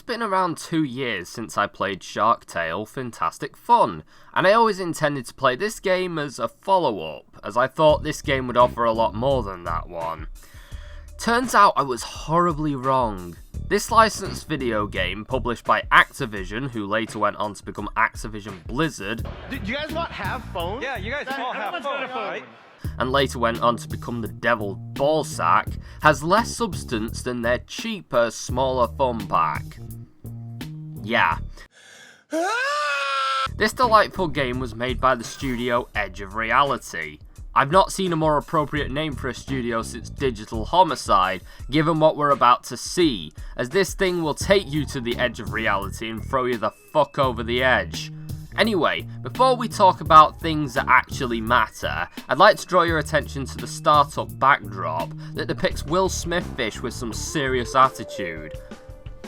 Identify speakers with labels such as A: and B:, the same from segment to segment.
A: been around 2 years since I played Shark Tale Fantastic Fun, and I always intended to play this game as a follow-up, as I thought this game would offer a lot more than that one. Turns out I was horribly wrong. This licensed video game, published by Activision, who later went on to become Activision Blizzard.
B: Do you guys have phones?
C: Yeah, you guys all have phones, right?
A: And later went on to become the Devil Ballsack, has less substance than their cheaper, smaller fun pack. Yeah. This delightful game was made by the studio Edge of Reality. I've not seen a more appropriate name for a studio since Digital Homicide, given what we're about to see, as this thing will take you to the edge of reality and throw you the fuck over the edge. Anyway, before we talk about things that actually matter, I'd like to draw your attention to the startup backdrop that depicts Will Smith fish with some serious attitude.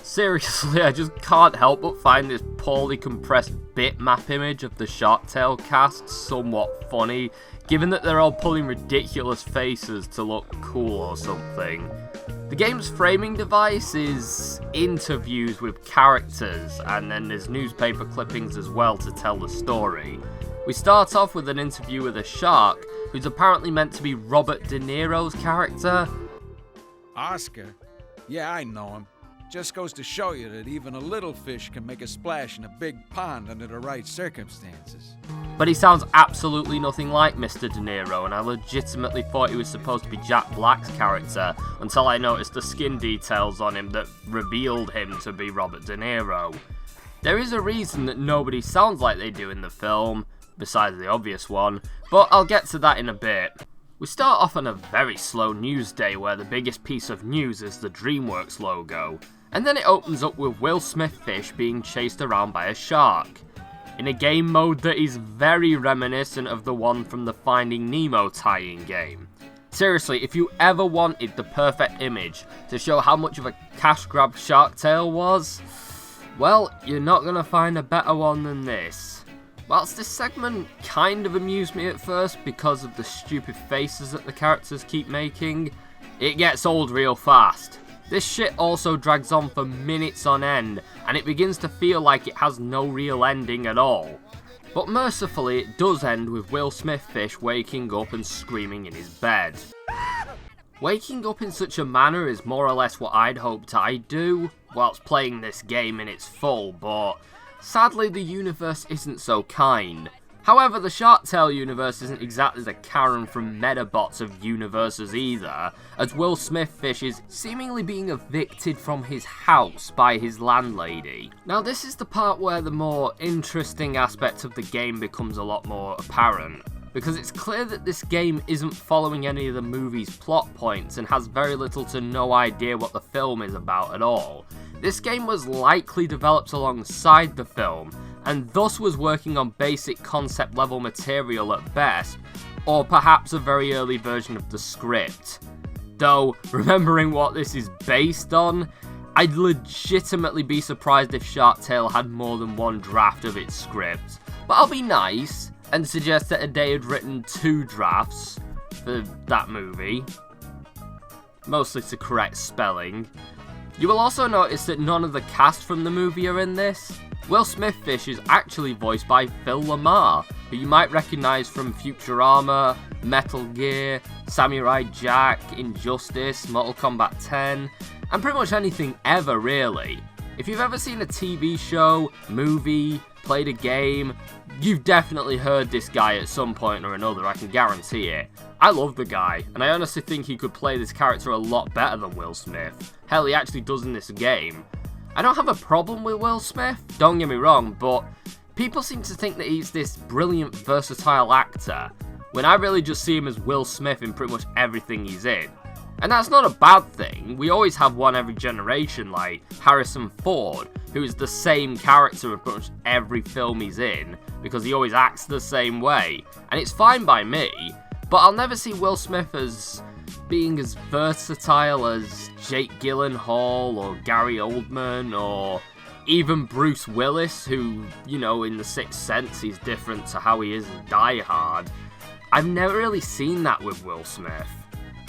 A: Seriously, I just can't help but find this poorly compressed bitmap image of the Shark Tale cast somewhat funny, given that they're all pulling ridiculous faces to look cool or something. The game's framing device is interviews with characters, and then there's newspaper clippings as well to tell the story. We start off with an interview with a shark, who's apparently meant to be Robert De Niro's character.
D: Oscar? Yeah, I know him. Just goes to show you that even a little fish can make a splash in a big pond under the right circumstances.
A: But he sounds absolutely nothing like Mr. De Niro, and I legitimately thought he was supposed to be Jack Black's character until I noticed the skin details on him that revealed him to be Robert De Niro. There is a reason that nobody sounds like they do in the film, besides the obvious one, but I'll get to that in a bit. We start off on a very slow news day where the biggest piece of news is the DreamWorks logo, and then it opens up with Will Smith fish being chased around by a shark, in a game mode that is very reminiscent of the one from the Finding Nemo tie-in game. Seriously, if you ever wanted the perfect image to show how much of a cash grab Shark Tale was, well, you're not going to find a better one than this. Whilst this segment kind of amused me at first because of the stupid faces that the characters keep making, it gets old real fast. This shit also drags on for minutes on end, and it begins to feel like it has no real ending at all. But mercifully, it does end with Will Smith fish waking up and screaming in his bed. Waking up in such a manner is more or less what I'd hoped I'd do whilst playing this game in its full, but sadly the universe isn't so kind. However, the Shark Tale universe isn't exactly the Karen from Metabots of universes either, as Will Smith fish is seemingly being evicted from his house by his landlady. Now this is the part where the more interesting aspect of the game becomes a lot more apparent, because it's clear that this game isn't following any of the movie's plot points and has very little to no idea what the film is about at all. This game was likely developed alongside the film, and thus was working on basic concept level material at best, or perhaps a very early version of the script. Though, remembering what this is based on, I'd legitimately be surprised if Shark Tale had more than one draft of its script. But I'll be nice, and suggest that they had written 2 drafts for that movie, mostly to correct spelling. You will also notice that none of the cast from the movie are in this. Will Smith fish is actually voiced by Phil Lamar, who you might recognise from Futurama, Metal Gear, Samurai Jack, Injustice, Mortal Kombat 10, and pretty much anything ever really. If you've ever seen a TV show, movie, played a game, you've definitely heard this guy at some point or another, I can guarantee it. I love the guy, and I honestly think he could play this character a lot better than Will Smith. Hell, he actually does in this game. I don't have a problem with Will Smith, don't get me wrong, but people seem to think that he's this brilliant, versatile actor, when I really just see him as Will Smith in pretty much everything he's in. And that's not a bad thing. We always have one every generation, like Harrison Ford, who is the same character in pretty much every film he's in, because he always acts the same way, and it's fine by me, but I'll never see Will Smith as being as versatile as Jake Gyllenhaal or Gary Oldman or even Bruce Willis, who, you know, in The Sixth Sense he's different to how he is in Die Hard. I've never really seen that with Will Smith.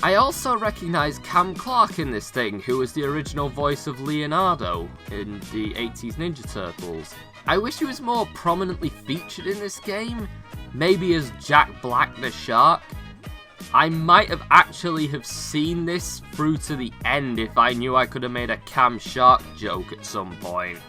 A: I also recognise Cam Clarke in this thing, who was the original voice of Leonardo in the 80s Ninja Turtles. I wish he was more prominently featured in this game, maybe as Jack Black the Shark. I might have actually seen this through to the end if I knew I could have made a Cam Shark joke at some point.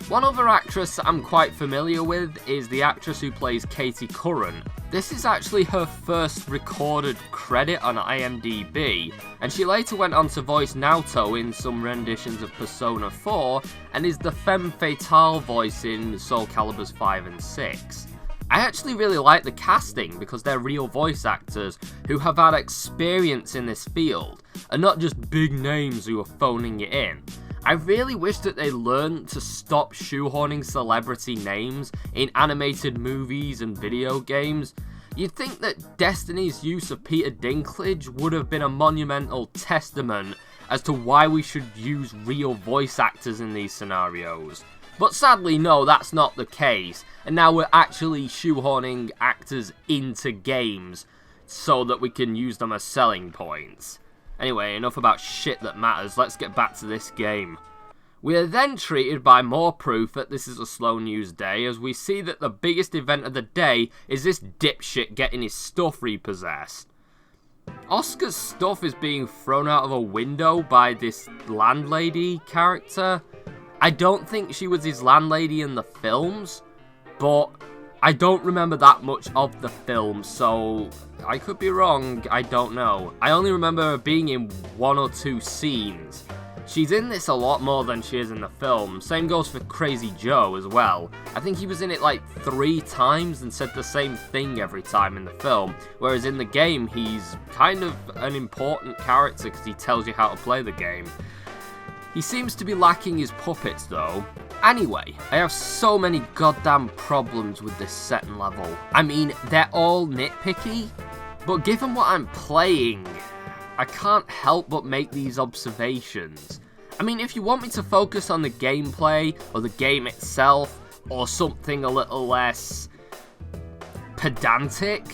A: One other actress that I'm quite familiar with is the actress who plays Katie Curran. This is actually her first recorded credit on IMDb, and she later went on to voice Naoto in some renditions of Persona 4, and is the femme fatale voice in Soul Caliburs 5 and 6. I actually really like the casting because they're real voice actors who have had experience in this field, and not just big names who are phoning it in. I really wish that they learned to stop shoehorning celebrity names in animated movies and video games. You'd think that Destiny's use of Peter Dinklage would have been a monumental testament as to why we should use real voice actors in these scenarios. But sadly, no, that's not the case, and now we're actually shoehorning actors into games so that we can use them as selling points. Anyway, enough about shit that matters, let's get back to this game. We are then treated by more proof that this is a slow news day, as we see that the biggest event of the day is this dipshit getting his stuff repossessed. Oscar's stuff is being thrown out of a window by this landlady character. I don't think she was his landlady in the films, but I don't remember that much of the film, so I could be wrong, I don't know. I only remember her being in 1 or 2 scenes. She's in this a lot more than she is in the film. Same goes for Crazy Joe as well. I think he was in it like 3 times and said the same thing every time in the film, whereas in the game he's kind of an important character because he tells you how to play the game. He seems to be lacking his puppets though. Anyway, I have so many goddamn problems with this set and level. I mean, they're all nitpicky, but given what I'm playing, I can't help but make these observations. I mean, if you want me to focus on the gameplay, or the game itself, or something a little less pedantic,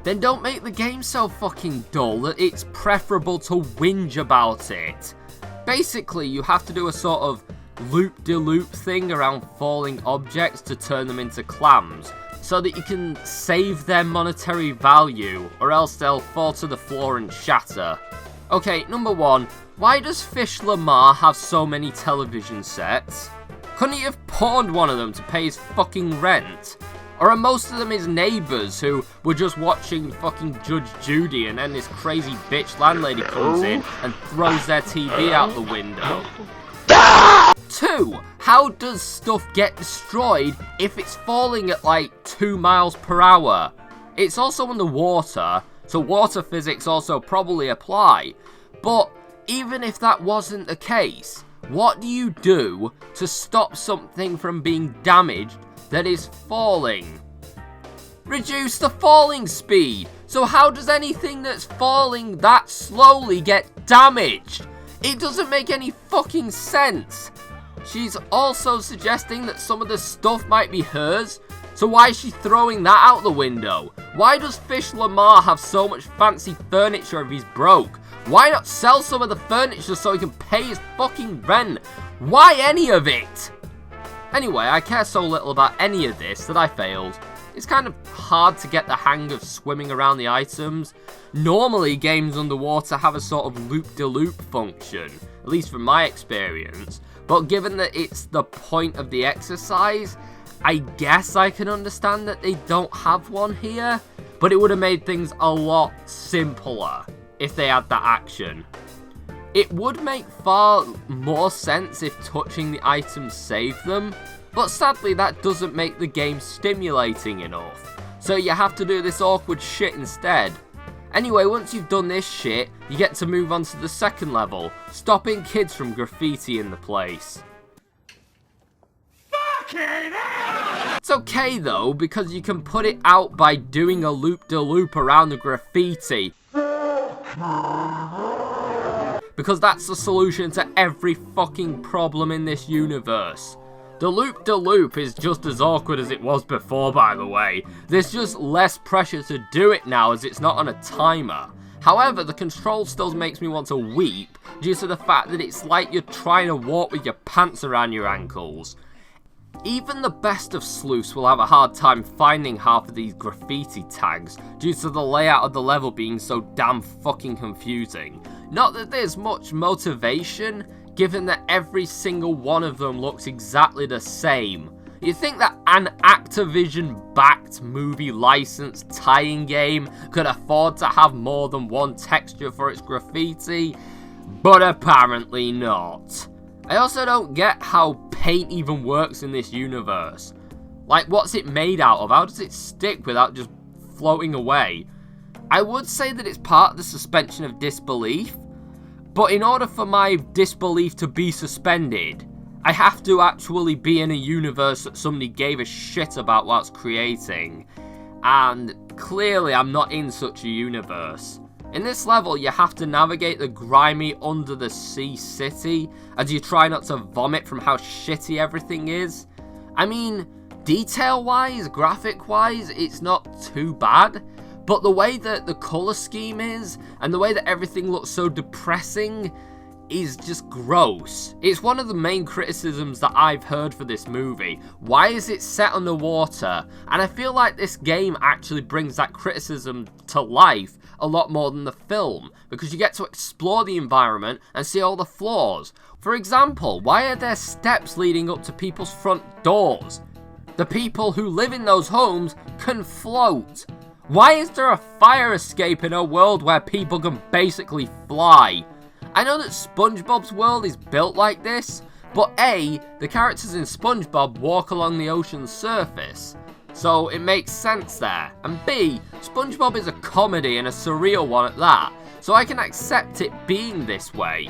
A: then don't make the game so fucking dull that it's preferable to whinge about it. Basically, you have to do a sort of loop-de-loop thing around falling objects to turn them into clams, so that you can save their monetary value, or else they'll fall to the floor and shatter. Okay, number 1, why does Fish Lamar have so many television sets? Couldn't he have pawned one of them to pay his fucking rent? Or are most of them his neighbours who were just watching fucking Judge Judy, and then this crazy bitch landlady comes in and throws their TV out the window? 2, how does stuff get destroyed if it's falling at like 2 miles per hour? It's also underwater, so water physics also probably apply. But even if that wasn't the case, what do you do to stop something from being damaged that is falling? Reduce the falling speed. So how does anything that's falling that slowly get damaged? It doesn't make any fucking sense. She's also suggesting that some of the stuff might be hers, so why is she throwing that out the window? Why does Fish Lamar have so much fancy furniture if he's broke? Why not sell some of the furniture so he can pay his fucking rent? Why any of it? Anyway, I care so little about any of this that I failed. It's kind of hard to get the hang of swimming around the items. Normally, games underwater have a sort of loop-de-loop function, at least from my experience. But given that it's the point of the exercise, I guess I can understand that they don't have one here. But it would have made things a lot simpler if they had that action. It would make far more sense if touching the items saved them, but sadly that doesn't make the game stimulating enough, so you have to do this awkward shit instead. Anyway, once you've done this shit, you get to move on to the second level, stopping kids from graffitiing the place. It's okay though, because you can put it out by doing a loop-de-loop around the graffiti. Because that's the solution to every fucking problem in this universe. The loop-de-loop is just as awkward as it was before, by the way. There's just less pressure to do it now as it's not on a timer. However, the control still makes me want to weep due to the fact that it's like you're trying to walk with your pants around your ankles. Even the best of sleuths will have a hard time finding half of these graffiti tags due to the layout of the level being so damn fucking confusing. Not that there's much motivation, given that every single one of them looks exactly the same. You'd think that an Activision-backed movie license tie-in game could afford to have more than one texture for its graffiti, but apparently not. I also don't get how paint even works in this universe. Like, what's it made out of? How does it stick without just floating away? I would say that it's part of the suspension of disbelief, but in order for my disbelief to be suspended, I have to actually be in a universe that somebody gave a shit about whilst creating, and clearly I'm not in such a universe. In this level, you have to navigate the grimy under-the-sea city as you try not to vomit from how shitty everything is. I mean, detail-wise, graphic-wise, it's not too bad, but the way that the colour scheme is, and the way that everything looks so depressing, is just gross. It's one of the main criticisms that I've heard for this movie. Why is it set underwater? And I feel like this game actually brings that criticism to life a lot more than the film, because you get to explore the environment and see all the flaws. For example, why are there steps leading up to people's front doors? The people who live in those homes can float. Why is there a fire escape in a world where people can basically fly? I know that SpongeBob's world is built like this, but A, the characters in SpongeBob walk along the ocean's surface, so it makes sense there. And B, SpongeBob is a comedy and a surreal one at that, so I can accept it being this way.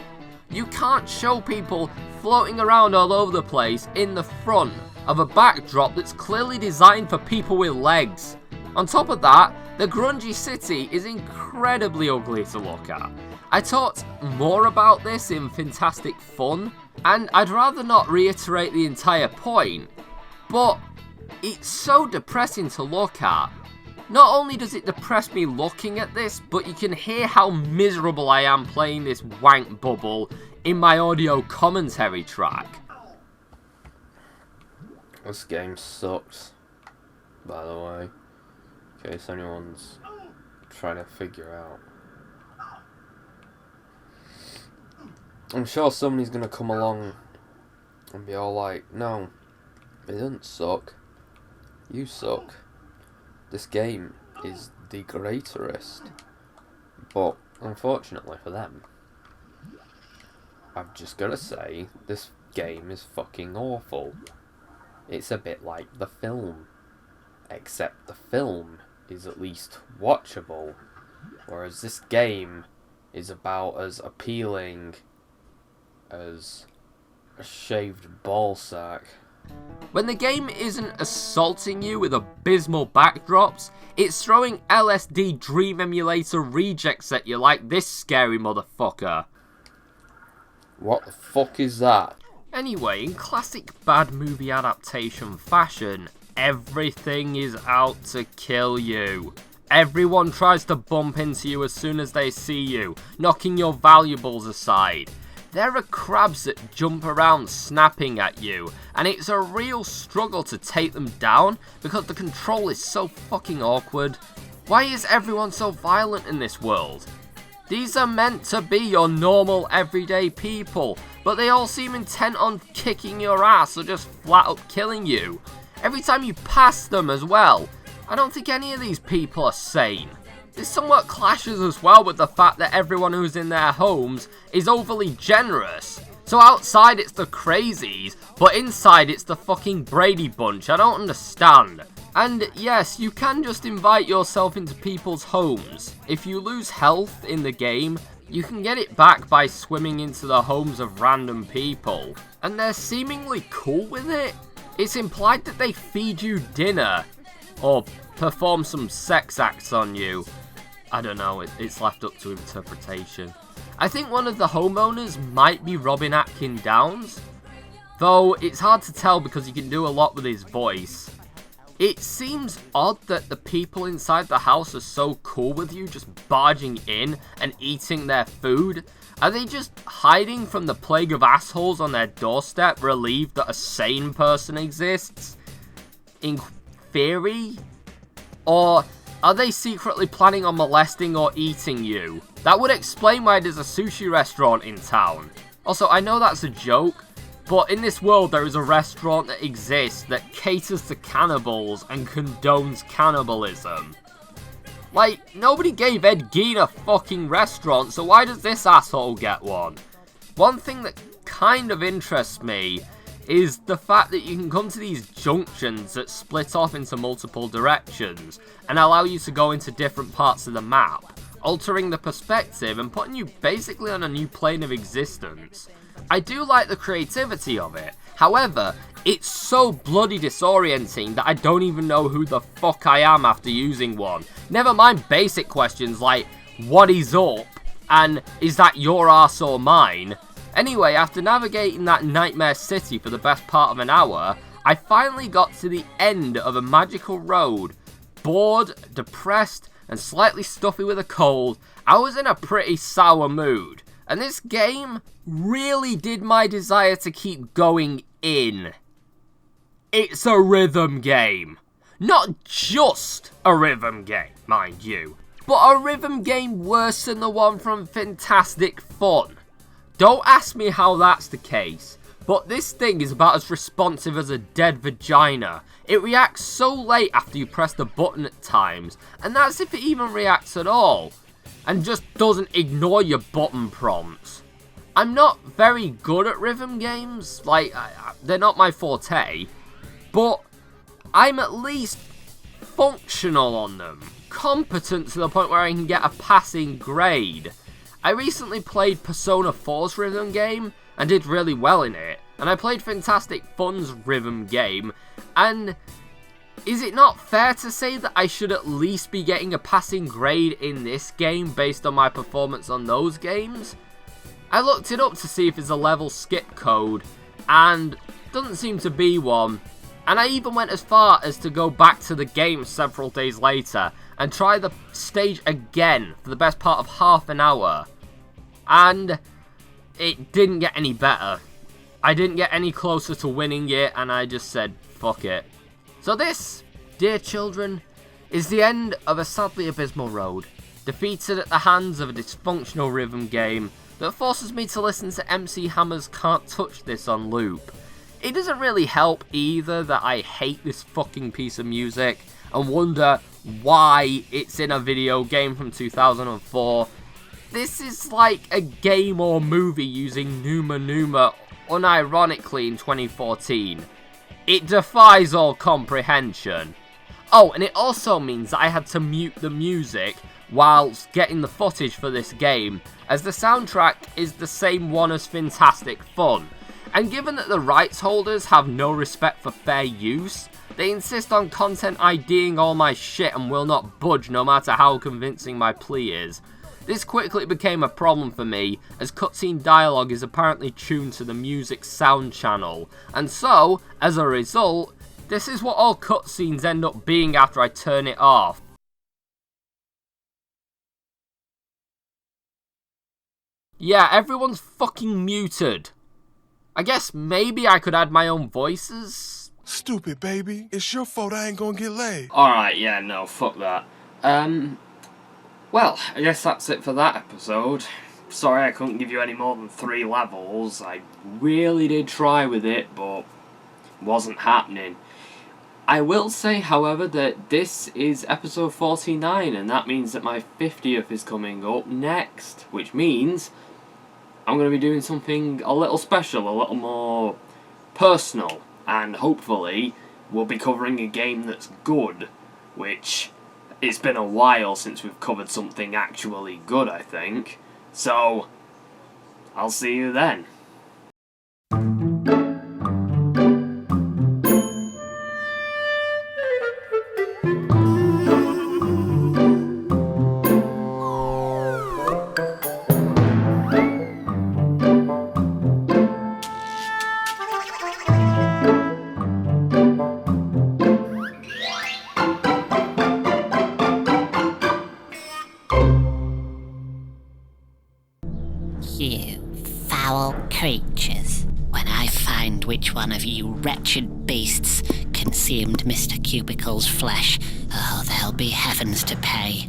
A: You can't show people floating around all over the place in the front of a backdrop that's clearly designed for people with legs. On top of that, the grungy city is incredibly ugly to look at. I talked more about this in Fantastic Fun, and I'd rather not reiterate the entire point, but it's so depressing to look at. Not only does it depress me looking at this, but you can hear how miserable I am playing this wank bubble in my audio commentary track.
E: This game sucks, by the way, in case anyone's trying to figure out. I'm sure somebody's gonna come along and be all like, no, it doesn't suck. You suck. This game is the greatest. But, unfortunately for them, I've just gotta say, this game is fucking awful. It's a bit like the film. Except the film is at least watchable. Whereas this game is about as appealing as a shaved ballsack.
A: When the game isn't assaulting you with abysmal backdrops, it's throwing LSD Dream Emulator rejects at you like this scary motherfucker.
E: What the fuck is that?
A: Anyway, in classic bad movie adaptation fashion, everything is out to kill you. Everyone tries to bump into you as soon as they see you, knocking your valuables aside. There are crabs that jump around snapping at you, and it's a real struggle to take them down because the control is so fucking awkward. Why is everyone so violent in this world? These are meant to be your normal everyday people, but they all seem intent on kicking your ass or just flat up killing you. Every time you pass them as well. I don't think any of these people are sane. This somewhat clashes as well with the fact that everyone who's in their homes is overly generous. So outside it's the crazies, but inside it's the fucking Brady Bunch. I don't understand. And yes, you can just invite yourself into people's homes. If you lose health in the game, you can get it back by swimming into the homes of random people. And they're seemingly cool with it. It's implied that they feed you dinner, or perform some sex acts on you. I don't know, it's left up to interpretation. I think one of the homeowners might be Robin Atkin Downes, though it's hard to tell because he can do a lot with his voice. It seems odd that the people inside the house are so cool with you just barging in and eating their food. Are they just hiding from the plague of assholes on their doorstep, relieved that a sane person exists? In theory? Or are they secretly planning on molesting or eating you? That would explain why there's a sushi restaurant in town. Also, I know that's a joke, but in this world there is a restaurant that exists that caters to cannibals and condones cannibalism. Like, nobody gave Ed Gein a fucking restaurant, so why does this asshole get one? One thing that kind of interests me is the fact that you can come to these junctions that split off into multiple directions and allow you to go into different parts of the map, altering the perspective and putting you basically on a new plane of existence. I do like the creativity of it, however, it's so bloody disorienting that I don't even know who the fuck I am after using one. Never mind basic questions like, what is up, and is that your arse or mine? Anyway, after navigating that nightmare city for the best part of an hour, I finally got to the end of a magical road. Bored, depressed, and slightly stuffy with a cold, I was in a pretty sour mood. And this game really did my desire to keep going in. It's a rhythm game. Not just a rhythm game, mind you, but a rhythm game worse than the one from Fantastic Fun. Don't ask me how that's the case, but this thing is about as responsive as a dead vagina. It reacts so late after you press the button at times, and that's if it even reacts at all, and just doesn't ignore your button prompts. I'm not very good at rhythm games, like, they're not my forte, but I'm at least functional on them, competent to the point where I can get a passing grade. I recently played Persona 4's rhythm game, and did really well in it, and I played Fantastic Fun's rhythm game, and is it not fair to say that I should at least be getting a passing grade in this game based on my performance on those games? I looked it up to see if there's a level skip code, and doesn't seem to be one, and I even went as far as to go back to the game several days later and try the stage again for the best part of half an hour. And it didn't get any better. I didn't get any closer to winning it, and I just said, fuck it. So this, dear children, is the end of a sadly abysmal road, defeated at the hands of a dysfunctional rhythm game that forces me to listen to MC Hammer's Can't Touch This on loop. It doesn't really help either that I hate this fucking piece of music and wonder why it's in a video game from 2004. This is like a game or movie using Numa Numa unironically in 2014. It defies all comprehension. Oh, and it also means that I had to mute the music whilst getting the footage for this game, as the soundtrack is the same one as Fantastic Fun. And given that the rights holders have no respect for fair use, they insist on content IDing all my shit and will not budge no matter how convincing my plea is. This quickly became a problem for me, as cutscene dialogue is apparently tuned to the music sound channel, and so, as a result, this is what all cutscenes end up being after I turn it off. Yeah, everyone's fucking muted. I guess maybe I could add my own voices?
F: Stupid baby, it's your fault I ain't gonna get laid.
A: Alright, yeah, no, fuck that. Well, I guess that's it for that episode. Sorry I couldn't give you any more than 3 levels. I really did try with it, but it wasn't happening. I will say, however, that this is episode 49, and that means that my 50th is coming up next, which means I'm going to be doing something a little special, a little more personal, and hopefully we'll be covering a game that's good, which it's been a while since we've covered something actually good, I think. So, I'll see you then.
G: You foul creatures. When I find which one of you wretched beasts consumed Mr. Cubicle's flesh, oh, there'll be heavens to pay.